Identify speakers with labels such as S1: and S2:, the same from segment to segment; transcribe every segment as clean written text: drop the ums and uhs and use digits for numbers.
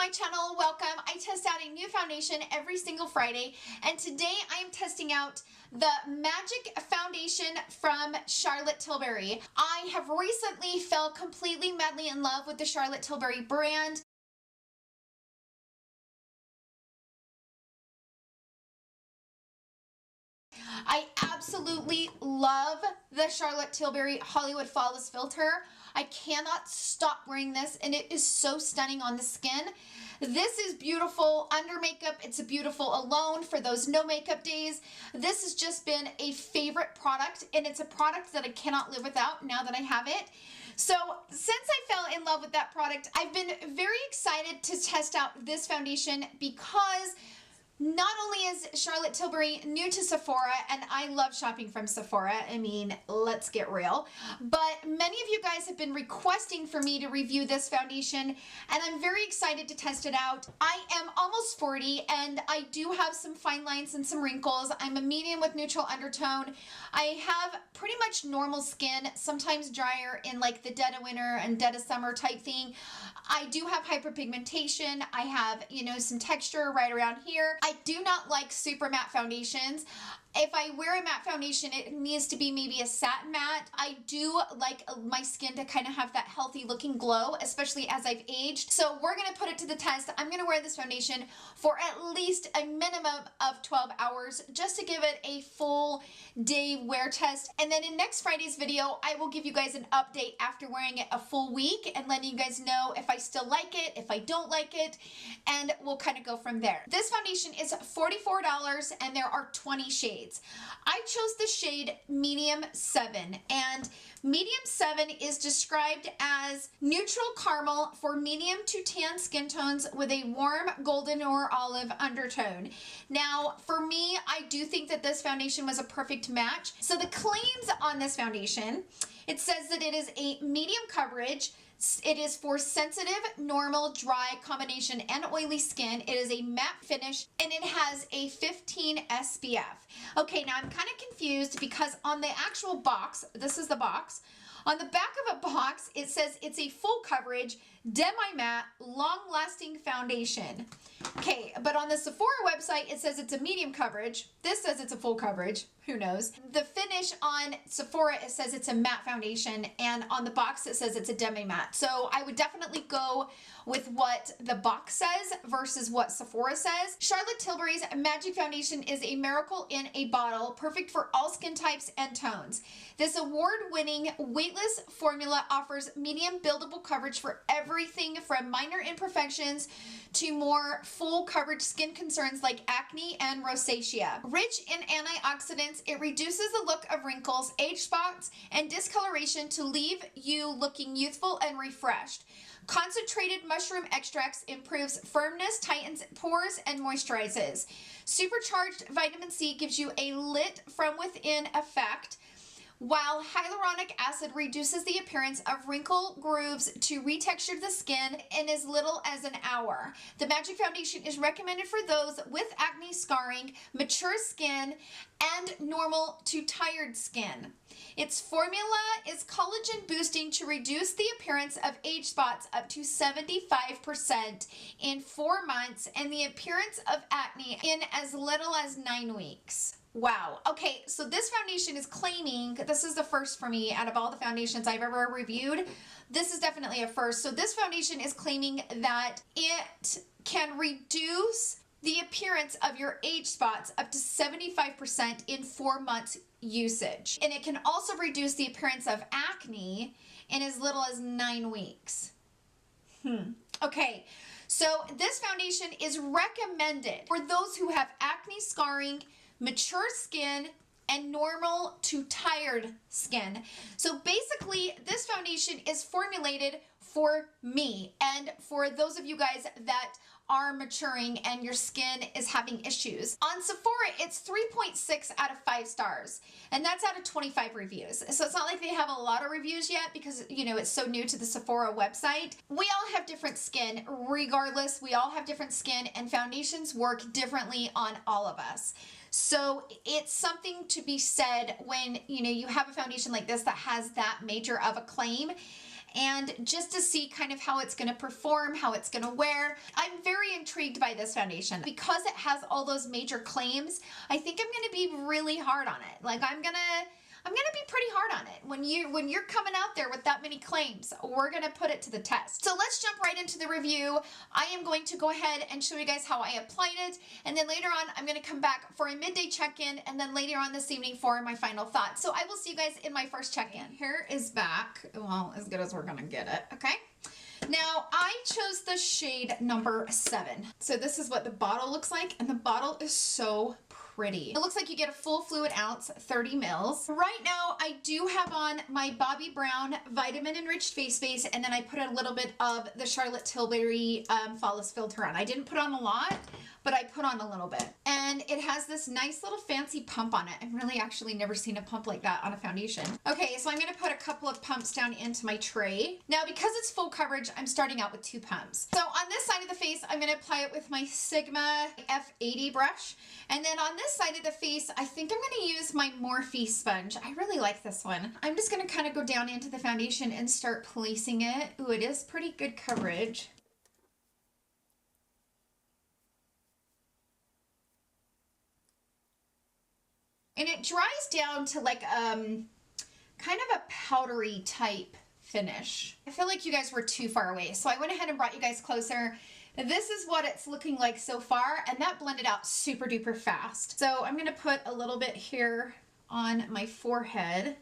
S1: my channel, welcome. I test out a new foundation every single Friday, and today I am testing out the Magic Foundation from Charlotte Tilbury. I have recently fell completely madly in love with the Charlotte Tilbury brand. I absolutely love the Charlotte Tilbury Hollywood Flawless Filter. I cannot stop wearing this, and it is so stunning on the skin. This is beautiful under makeup. It's a beautiful alone for those no makeup days. This has just been a favorite product, and it's a product that I cannot live without now that I have it. So since I fell in love with that product, I've been very excited to test out this foundation because not only is Charlotte Tilbury new to Sephora, and I love shopping from Sephora, I mean, let's get real, but many of you guys have been requesting for me to review this foundation, and I'm very excited to test it out. I am almost 40, and I do have some fine lines and some wrinkles. I'm a medium with neutral undertone. I have pretty much normal skin, sometimes drier in like the dead of winter and dead of summer type thing. I do have hyperpigmentation. I have, you know, some texture right around here. I do not like super matte foundations. If I wear a matte foundation, it needs to be maybe a satin matte. I do like my skin to kind of have that healthy looking glow, especially as I've aged. So we're going to put it to the test. I'm going to wear this foundation for at least a minimum of 12 hours just to give it a full day wear test. And then in next Friday's video, I will give you guys an update after wearing it a full week and letting you guys know if I still like it, if I don't like it, and we'll kind of go from there. This foundation is $44 and there are 20 shades. I chose the shade Medium 7, and Medium 7 is described as neutral caramel for medium to tan skin tones with a warm golden or olive undertone. Now, for me, I do think that this foundation was a perfect match. So the claims on this foundation, it says that it is a medium coverage. It is for sensitive, normal, dry, combination, and oily skin. It is a matte finish, and it has a 15 SPF. Okay, now I'm kind of confused because on the actual box, this is the box, on the back of a box, it says it's a full coverage, demi-matte, long-lasting foundation. Okay, but on the Sephora website, it says it's a medium coverage. This says it's a full coverage. Who knows? The finish on Sephora, it says it's a matte foundation, and on the box, it says it's a demi-matte. So I would definitely go with what the box says versus what Sephora says. Charlotte Tilbury's Magic Foundation is a miracle in a bottle, perfect for all skin types and tones. This award-winning weightless formula offers medium buildable coverage for everything from minor imperfections to more full coverage skin concerns like acne and rosacea. Rich in antioxidants, it reduces the look of wrinkles, age spots, and discoloration to leave you looking youthful and refreshed. Concentrated mushroom extracts improves firmness, tightens pores, and moisturizes. Supercharged vitamin C gives you a lit from within effect, while hyaluronic acid reduces the appearance of wrinkle grooves to retexture the skin in as little as an hour. The Magic Foundation is recommended for those with acne scarring, mature skin, and normal to tired skin. Its formula is collagen boosting to reduce the appearance of age spots up to 75% in 4 months and the appearance of acne in as little as 9 weeks. Wow. Okay, so this foundation is claiming, this is the first for me out of all the foundations I've ever reviewed. This is definitely a first. So this foundation is claiming that it can reduce the appearance of your age spots up to 75% in 4 months usage. And it can also reduce the appearance of acne in as little as 9 weeks. Okay, so this foundation is recommended for those who have acne scarring, mature skin, and normal to tired skin. So basically, this foundation is formulated for me and for those of you guys that are maturing and your skin is having issues. On Sephora, it's 3.6 out of 5 stars, and that's out of 25 reviews. So it's not like they have a lot of reviews yet because, you know, it's so new to the Sephora website. We all have different skin. Regardless, we all have different skin, and foundations work differently on all of us. So it's something to be said when, you know, you have a foundation like this that has that major of a claim. and just to see kind of how it's going to perform, how it's going to wear. I'm very intrigued by this foundation. Because it has all those major claims, I think I'm going to be really hard on it. Like I'm gonna be pretty hard on it. When you're coming out there with that many claims, we're gonna put it to the test. So let's jump right into the review. I am going to go ahead and show you guys how I applied it, and then later on I'm gonna come back for a midday check-in, and then later on this evening for my final thoughts. So I will see you guys in my first check-in. Here is back, well, as good as we're gonna get it, okay? Now, I chose the shade number 7. So this is what the bottle looks like, and the bottle is so pretty. It looks like you get a full fluid ounce, 30 mils. Right now, I do have on my Bobbi Brown Vitamin Enriched Face Base, and then I put a little bit of the Charlotte Tilbury Flawless Filter on. I didn't put on a lot, but I put on a little bit. And it has this nice little fancy pump on it. I've really actually never seen a pump like that on a foundation. Okay, so I'm gonna put a couple of pumps down into my tray. Now, because it's full coverage, I'm starting out with 2 pumps. So on this side of the face, I'm gonna apply it with my Sigma F80 brush. And then on this side of the face, I think I'm gonna use my Morphe sponge. I really like this one. I'm just gonna kind of go down into the foundation and start placing it. Ooh, it is pretty good coverage. And it dries down to like kind of a powdery type finish. I feel like you guys were too far away, so I went ahead and brought you guys closer. This is what it's looking like so far, and that blended out super duper fast. So I'm gonna put a little bit here on my forehead.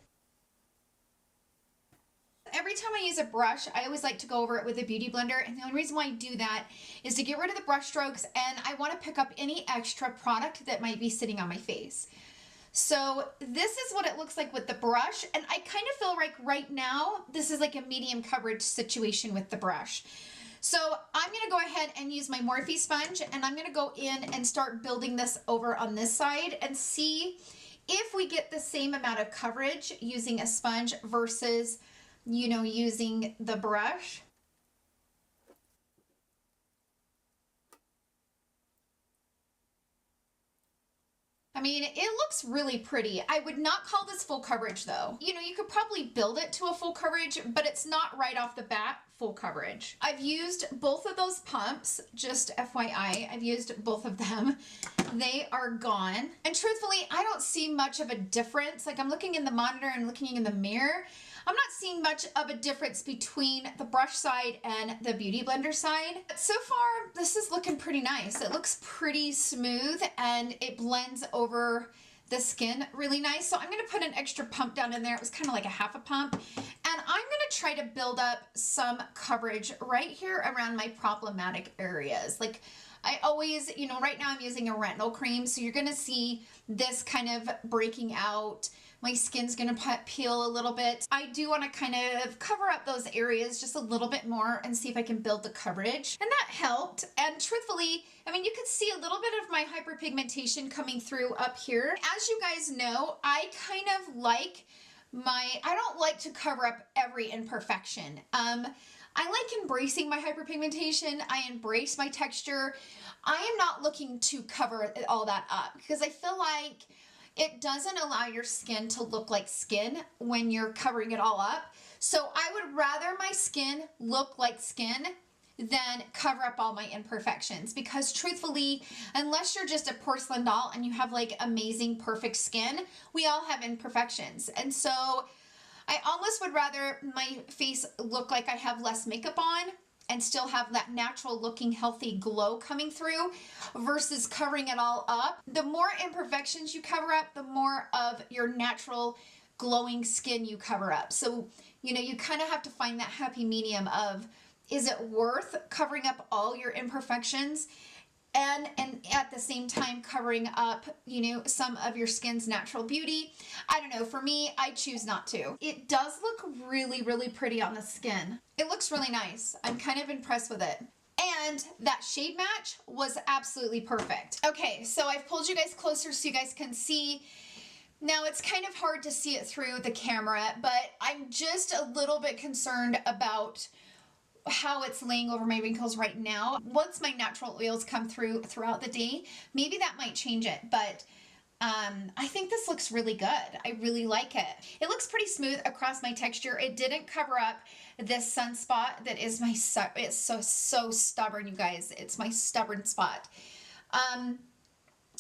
S1: Every time I use a brush, I always like to go over it with a beauty blender, and the only reason why I do that is to get rid of the brush strokes, and I want to pick up any extra product that might be sitting on my face. So this is what it looks like with the brush, and I kind of feel like right now this is like a medium coverage situation with the brush. So I'm going to go ahead and use my Morphe sponge, and I'm going to go in and start building this over on this side and see if we get the same amount of coverage using a sponge versus, you know, using the brush. I mean, it looks really pretty. I would not call this full coverage though. You know, you could probably build it to a full coverage, but it's not right off the bat full coverage. I've used both of those pumps, just FYI, I've used both of them. They are gone. And truthfully, I don't see much of a difference. Like I'm looking in the monitor and looking in the mirror. I'm not seeing much of a difference between the brush side and the beauty blender side. But so far, this is looking pretty nice. It looks pretty smooth and it blends over the skin really nice. So I'm gonna put an extra pump down in there. It was kind of like a half a pump. And I'm gonna try to build up some coverage right here around my problematic areas. Like I always, you know, right now I'm using a retinol cream, so you're gonna see this kind of breaking out. My skin's gonna peel a little bit. I do wanna kind of cover up those areas just a little bit more and see if I can build the coverage. And that helped. And truthfully, I mean, you could see a little bit of my hyperpigmentation coming through up here. As you guys know, I kind of like I don't like to cover up every imperfection. I like embracing my hyperpigmentation. I embrace my texture. I am not looking to cover all that up because I feel like it doesn't allow your skin to look like skin when you're covering it all up. So I would rather my skin look like skin than cover up all my imperfections, because truthfully, unless you're just a porcelain doll and you have like amazing perfect skin, we all have imperfections. And so I almost would rather my face look like I have less makeup on and still have that natural looking healthy glow coming through versus covering it all up. The more imperfections you cover up, the more of your natural glowing skin you cover up. So, you know, you kind of have to find that happy medium of, is it worth covering up all your imperfections and at the same time covering up, you know, some of your skin's natural beauty? I don't know. For me, I choose not to. It does look really, really pretty on the skin. It looks really nice. I'm kind of impressed with it. And that shade match was absolutely perfect. Okay, so I've pulled you guys closer so you guys can see. Now it's kind of hard to see it through the camera, but I'm just a little bit concerned about how it's laying over my wrinkles right now. Once my natural oils come throughout the day, maybe that might change it, but I think this looks really good. I really like it. It looks pretty smooth across my texture. It didn't cover up this sunspot that is my, it's so stubborn, you guys. It's my stubborn spot.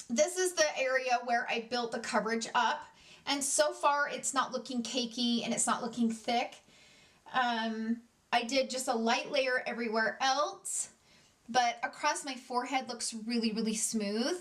S1: This is the area where I built the coverage up. And so far it's not looking cakey and it's not looking thick. I did just a light layer everywhere else, but across my forehead looks really, really smooth.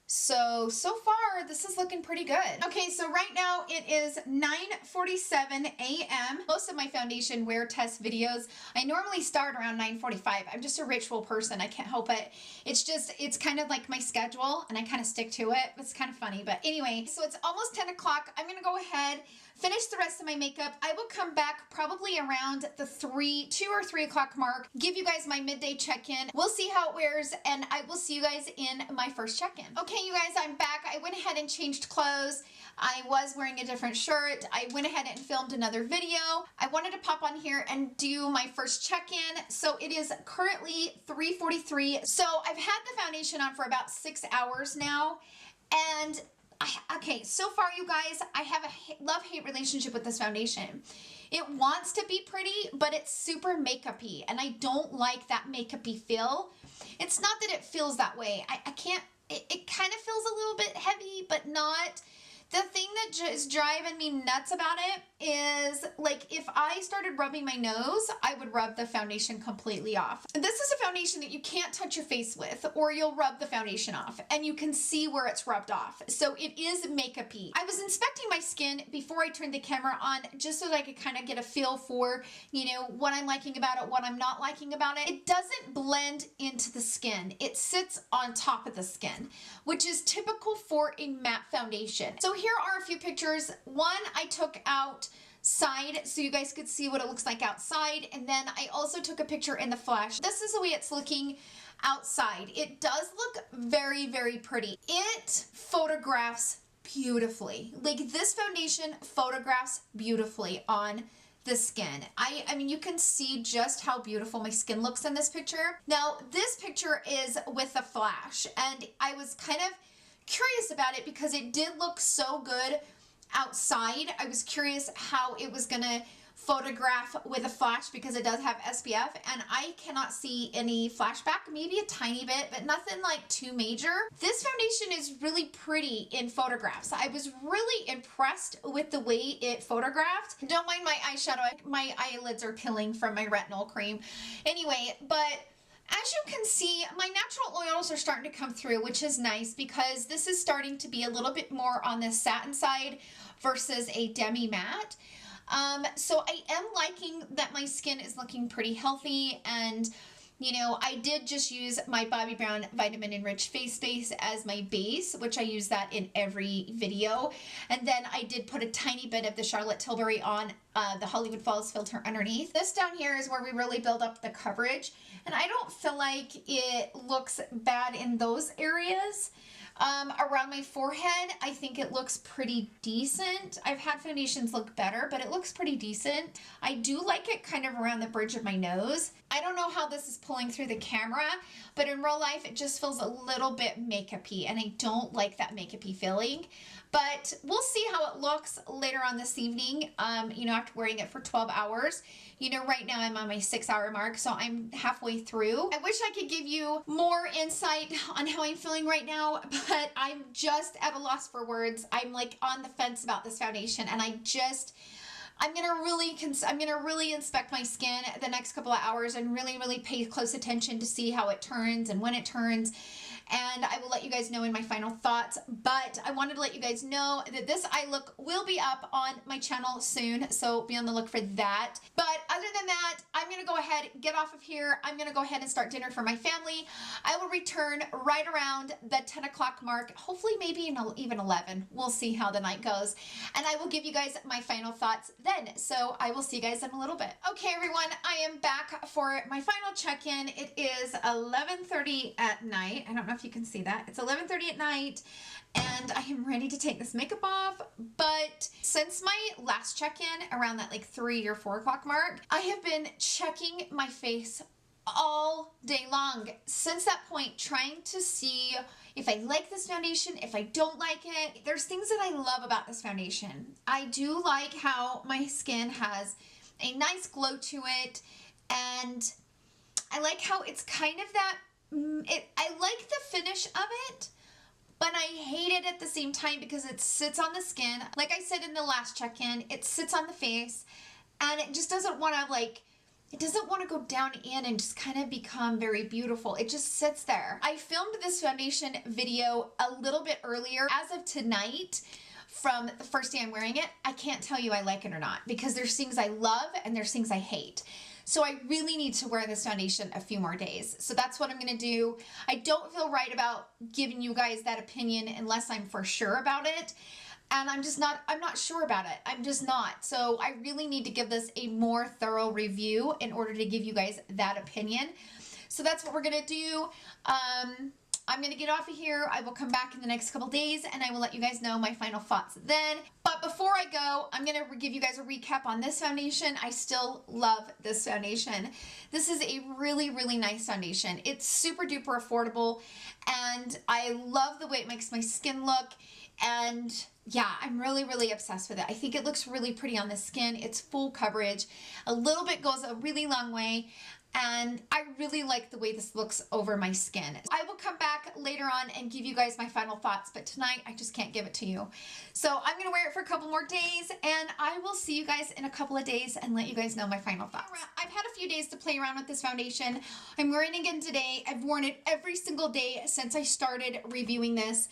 S1: So far, this is looking pretty good. Okay, so right now it is 9:47 a.m. Most of my foundation wear test videos, I normally start around 9:45. I'm just a ritual person. I can't help it. It's kind of like my schedule, and I kind of stick to it. It's kind of funny, but anyway, so it's almost 10 o'clock. I'm going to go ahead, finish the rest of my makeup. I will come back probably around the 2 or 3 o'clock mark, give you guys my midday check-in. We'll see how it wears, and I will see you guys in my first check-in. Okay, you guys, I'm back. I went ahead and changed clothes. I was wearing a different shirt. I went ahead and filmed another video. I wanted to pop on here and do my first check-in. So it is currently 3:43. So I've had the foundation on for about 6 hours now, and okay, so far, you guys, I have a love-hate relationship with this foundation. It wants to be pretty, but it's super makeup-y, and I don't like that makeup-y feel. It's not that it feels that way. I can't, it kind of feels a little bit heavy, but not. The thing that is driving me nuts about it is, like, if I started rubbing my nose, I would rub the foundation completely off. This is a foundation that you can't touch your face with, or you'll rub the foundation off, and you can see where it's rubbed off. So it is makeup-y. I was inspecting my skin before I turned the camera on, just so that I could kind of get a feel for, you know, what I'm liking about it, what I'm not liking about it. It doesn't blend into the skin. It sits on top of the skin, which is typical for a matte foundation. So here are a few pictures. One I took outside so you guys could see what it looks like outside, and then I also took a picture in the flash. This is the way it's looking outside. It does look very, very pretty. It photographs beautifully. Like, this foundation photographs beautifully on the skin. I mean, you can see just how beautiful my skin looks in this picture. Now, this picture is with a flash, and I was kind of curious about it because it did look so good outside. I was curious how it was gonna photograph with a flash because it does have SPF, and I cannot see any flashback, maybe a tiny bit, but nothing like too major. This foundation is really pretty in photographs. I was really impressed with the way it photographed. Don't mind my eyeshadow. My eyelids are peeling from my retinol cream. Anyway, but as you can see, my natural oils are starting to come through, which is nice because this is starting to be a little bit more on the satin side versus a demi matte. So I am liking that my skin is looking pretty healthy, and you know, I did just use my Bobbi Brown Vitamin Enriched Face Base as my base, which I use that in every video. And then I did put a tiny bit of the Charlotte Tilbury on the Hollywood Falls filter underneath. This down here is where we really build up the coverage, and I don't feel like it looks bad in those areas. Around my forehead, I think it looks pretty decent. I've had foundations look better, but it looks pretty decent. I do like it kind of around the bridge of my nose. I don't know how this is pulling through the camera, but in real life, it just feels a little bit makeup-y, and I don't like that makeup-y feeling. But we'll see how it looks later on this evening, you know, after wearing it for 12 hours. You know, right now I'm on my 6-hour mark, so I'm halfway through. I wish I could give you more insight on how I'm feeling right now, but I'm just at a loss for words. I'm like on the fence about this foundation, and I'm gonna really inspect my skin the next couple of hours and really pay close attention to see how it turns and when it turns. And I will let you guys know in my final thoughts, but I wanted to let you guys know that this eye look will be up on my channel soon, so be on the look for that. But other than that, I'm gonna go ahead, get off of here. I'm gonna go ahead and start dinner for my family. I will return right around the 10 o'clock mark, hopefully maybe even 11. We'll see how the night goes, and I will give you guys my final thoughts then. So I will see you guys in a little bit. Okay, everyone, I am back for my final check-in. It is 11:30 at night. I don't know if you can see that. It's 11:30 at night, and I am ready to take this makeup off. But since my last check-in around that like 3 or 4 o'clock mark, I have been checking my face all day long since that point, trying to see if I like this foundation, if I don't like it. There's things that I love about this foundation. I do like how my skin has a nice glow to it, and I like how it's kind of that, I like the finish of it, but I hate it at the same time because it sits on the skin. Like I said in the last check-in, it sits on the face, and it just doesn't want to it doesn't want to go down in and just kind of become very beautiful. It just sits there. I filmed this foundation video a little bit earlier. As of tonight, from the first day I'm wearing it, I can't tell you I like it or not, because there's things I love and there's things I hate. So I really need to wear this foundation a few more days. So that's what I'm gonna do. I don't feel right about giving you guys that opinion unless I'm for sure about it. And I'm not sure about it. I'm just not. So I really need to give this a more thorough review in order to give you guys that opinion. So that's what we're gonna do. I'm gonna get off of here. I will come back in the next couple days and I will let you guys know my final thoughts then. But before I go, I'm gonna give you guys a recap on this foundation. I still love this foundation. This is a really, really nice foundation. It's super duper affordable, and I love the way it makes my skin look. And yeah, I'm really, really obsessed with it. I think it looks really pretty on the skin. It's full coverage. A little bit goes a really long way. And I really like the way this looks over my skin. I will come back later on and give you guys my final thoughts, but tonight I just can't give it to you. So I'm gonna wear it for a couple more days, and I will see you guys in a couple of days and let you guys know my final thoughts. I've had a few days to play around with this foundation. I'm wearing it again today. I've worn it every single day since I started reviewing this.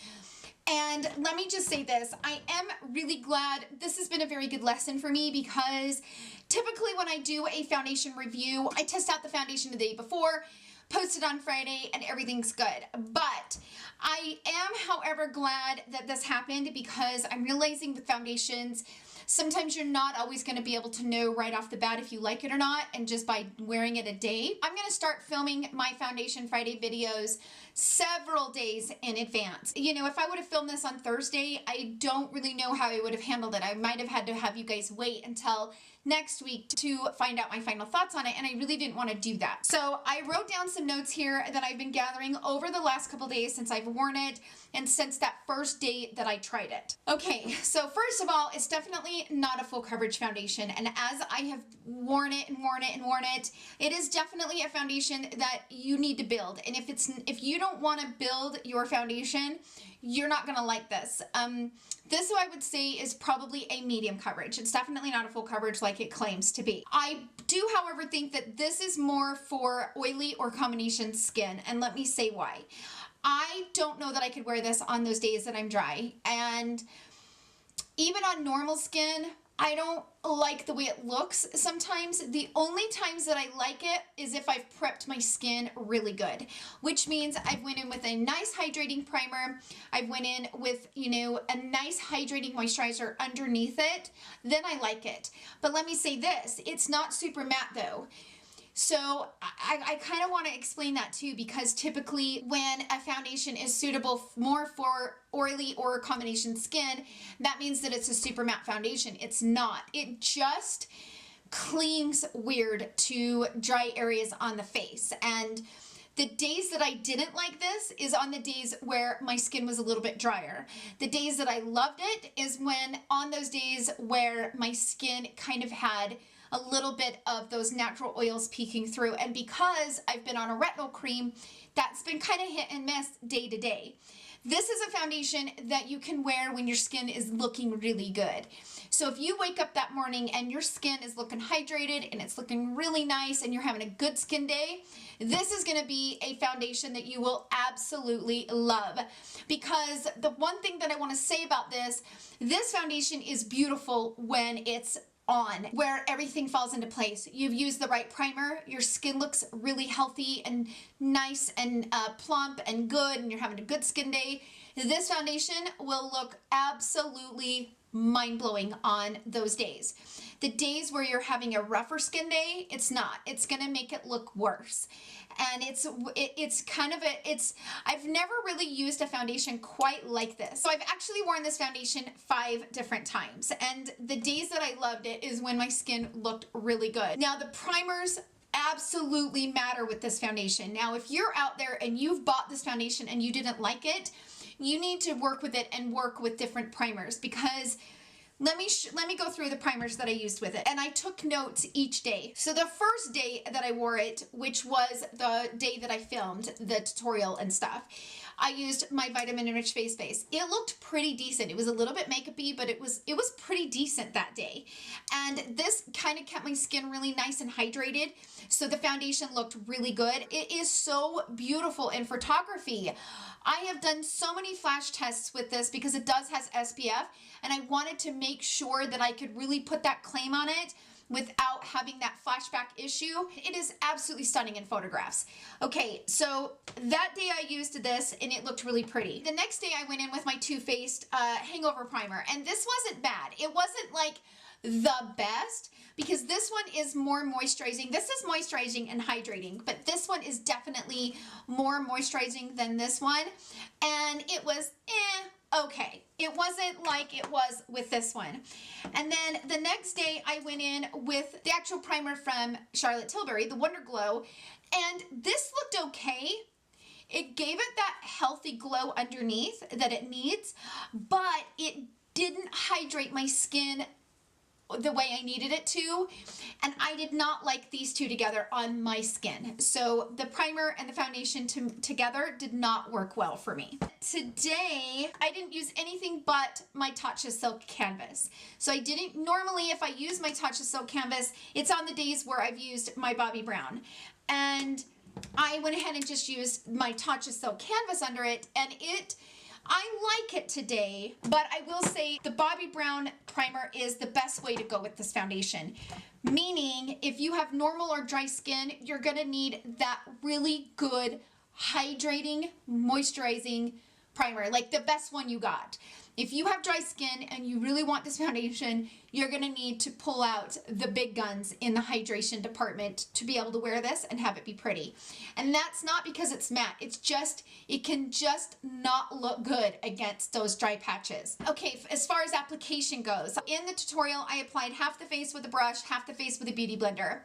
S1: And let me just say this, I am really glad this has been a very good lesson for me, because typically when I do a foundation review, I test out the foundation the day before, post it on Friday, and everything's good. But I am, however, glad that this happened, because I'm realizing with foundations, sometimes you're not always going to be able to know right off the bat if you like it or not, and just by wearing it a day. I'm going to start filming my Foundation Friday videos several days in advance. You know, if I would have filmed this on Thursday, I don't really know how I would have handled it. I might have had to have you guys wait until next week to find out my final thoughts on it, and I really didn't want to do that. So I wrote down some notes here that I've been gathering over the last couple days since I've worn it and since that first day that I tried it. Okay, so first of all, it's definitely not a full coverage foundation, and as I have worn it and worn it and worn it, it is definitely a foundation that you need to build. And if you don't want to build your foundation, you're not gonna like this. This, I would say, is probably a medium coverage. It's definitely not a full coverage like it claims to be. I do, however, think that this is more for oily or combination skin, and let me say why. I don't know that I could wear this on those days that I'm dry, and even on normal skin, I don't like the way it looks sometimes. The only times that I like it is if I've prepped my skin really good, which means I've went in with a nice hydrating primer. I've went in with, you know, a nice hydrating moisturizer underneath it. Then I like it. But let me say this, it's not super matte though. So I kind of want to explain that too, because typically when a foundation is suitable more for oily or combination skin, that means that it's a super matte foundation. It's not. It just clings weird to dry areas on the face. And the days that I didn't like this is on the days where my skin was a little bit drier. The days that I loved it is when on those days where my skin kind of had a little bit of those natural oils peeking through. And because I've been on a retinol cream, that's been kind of hit and miss day to day. This is a foundation that you can wear when your skin is looking really good. So if you wake up that morning and your skin is looking hydrated and it's looking really nice and you're having a good skin day, this is going to be a foundation that you will absolutely love. Because the one thing that I want to say about this foundation is beautiful when it's on, where everything falls into place. You've used the right primer, your skin looks really healthy and nice and plump and good, and you're having a good skin day. This foundation will look absolutely mind-blowing on those days. The days where you're having a rougher skin day, it's not. It's gonna make it look worse. And I've never really used a foundation quite like this. So I've actually worn this foundation 5 different times. And the days that I loved it is when my skin looked really good. Now the primers absolutely matter with this foundation. Now, if you're out there and you've bought this foundation and you didn't like it, you need to work with it and work with different primers, because let me go through the primers that I used with it. And I took notes each day. So the first day that I wore it, which was the day that I filmed the tutorial and stuff, I used my Vitamin Enriched Face Base. It looked pretty decent. It was a little bit makeup-y, but it was pretty decent that day. And this kind of kept my skin really nice and hydrated, so the foundation looked really good. It is so beautiful in photography. I have done so many flash tests with this because it does has SPF, and I wanted to make sure that I could really put that claim on it without having that flashback issue. It is absolutely stunning in photographs. Okay, so that day I used this and it looked really pretty. The next day I went in with my Too Faced Hangover Primer, and this wasn't bad. It wasn't like the best, because this one is more moisturizing. This is moisturizing and hydrating, but this one is definitely more moisturizing than this one. And it was okay. It wasn't like it was with this one. And then the next day I went in with the actual primer from Charlotte Tilbury, the Wonder Glow, and this looked okay. It gave it that healthy glow underneath that it needs, but it didn't hydrate my skin the way I needed it to, and I did not like these two together on my skin. So the primer and the foundation together did not work well for me. Today, I didn't use anything but my Tatcha Silk Canvas. So I didn't, normally if I use my Tatcha Silk Canvas, it's on the days where I've used my Bobbi Brown. And I went ahead and just used my Tatcha Silk Canvas under it, and I like it today, but I will say the Bobbi Brown primer is the best way to go with this foundation. Meaning, if you have normal or dry skin, you're gonna need that really good, hydrating, moisturizing primer, like the best one you got. If you have dry skin and you really want this foundation, you're gonna need to pull out the big guns in the hydration department to be able to wear this and have it be pretty. And that's not because it's matte, it's just, it can just not look good against those dry patches. Okay, as far as application goes, in the tutorial, I applied half the face with a brush, half the face with a beauty blender.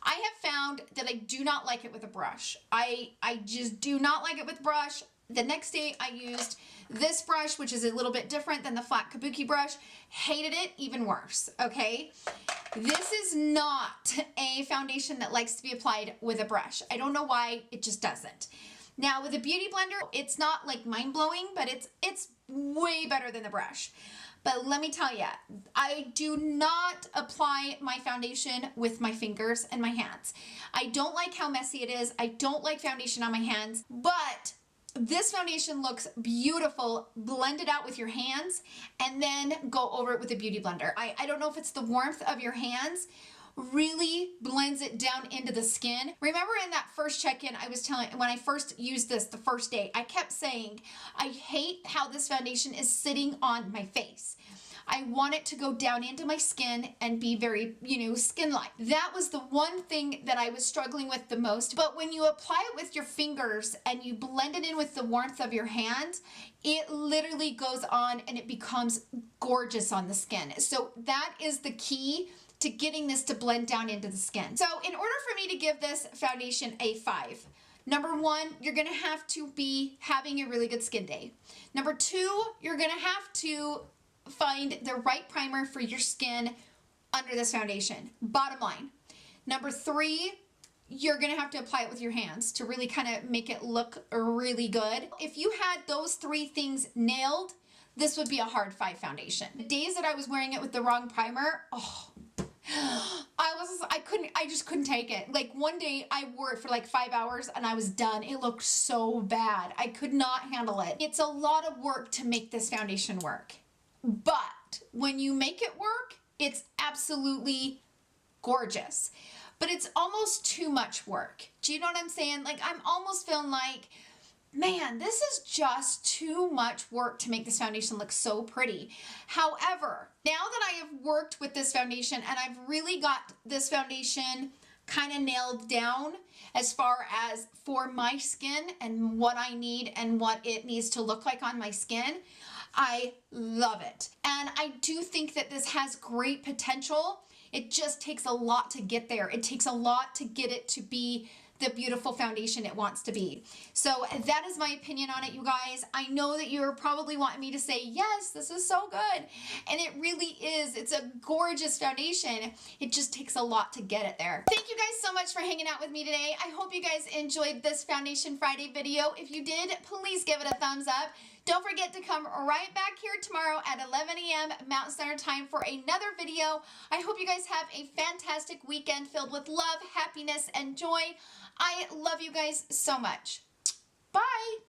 S1: I have found that I do not like it with a brush. I just do not like it with a brush. The next day I used this brush, which is a little bit different than the flat Kabuki brush. Hated it even worse, okay? This is not a foundation that likes to be applied with a brush. I don't know why, it just doesn't. Now with a beauty blender, it's not like mind-blowing, but it's way better than the brush. But let me tell you, I do not apply my foundation with my fingers and my hands. I don't like how messy it is. I don't like foundation on my hands, but this foundation looks beautiful blended out with your hands, and then go over it with a beauty blender. I don't know if it's the warmth of your hands really blends it down into the skin. Remember in that first check-in I was telling, when I first used this the first day, I kept saying, I hate how this foundation is sitting on my face. I want it to go down into my skin and be very, skin-like. That was the one thing that I was struggling with the most. But when you apply it with your fingers and you blend it in with the warmth of your hand, it literally goes on and it becomes gorgeous on the skin. So that is the key to getting this to blend down into the skin. So in order for me to give this foundation a 5, number 1, you're gonna have to be having a really good skin day. Number 2, you're gonna have to find the right primer for your skin under this foundation. Bottom line. Number 3, you're gonna have to apply it with your hands to really kind of make it look really good. If you had those 3 things nailed, this would be a hard 5 foundation. The days that I was wearing it with the wrong primer, I just couldn't take it. Like one day I wore it for like 5 hours and I was done. It looked so bad. I could not handle it. It's a lot of work to make this foundation work. But when you make it work, it's absolutely gorgeous. But it's almost too much work. Do you know what I'm saying? Like I'm almost feeling like, man, this is just too much work to make this foundation look so pretty. However, now that I have worked with this foundation and I've really got this foundation kind of nailed down as far as for my skin and what I need and what it needs to look like on my skin, I love it. And I do think that this has great potential It just takes a lot to get there. It takes a lot to get it to be the beautiful foundation it wants to be. So that is my opinion on it, you guys. I know that you're probably wanting me to say, yes, this is so good. And it really is. It's a gorgeous foundation. It just takes a lot to get it there. Thank you guys so much for hanging out with me today. I hope you guys enjoyed this Foundation Friday video. If you did, please give it a thumbs up. Don't forget to come right back here tomorrow at 11 a.m. Mountain Standard Time for another video. I hope you guys have a fantastic weekend filled with love, happiness, and joy. I love you guys so much. Bye!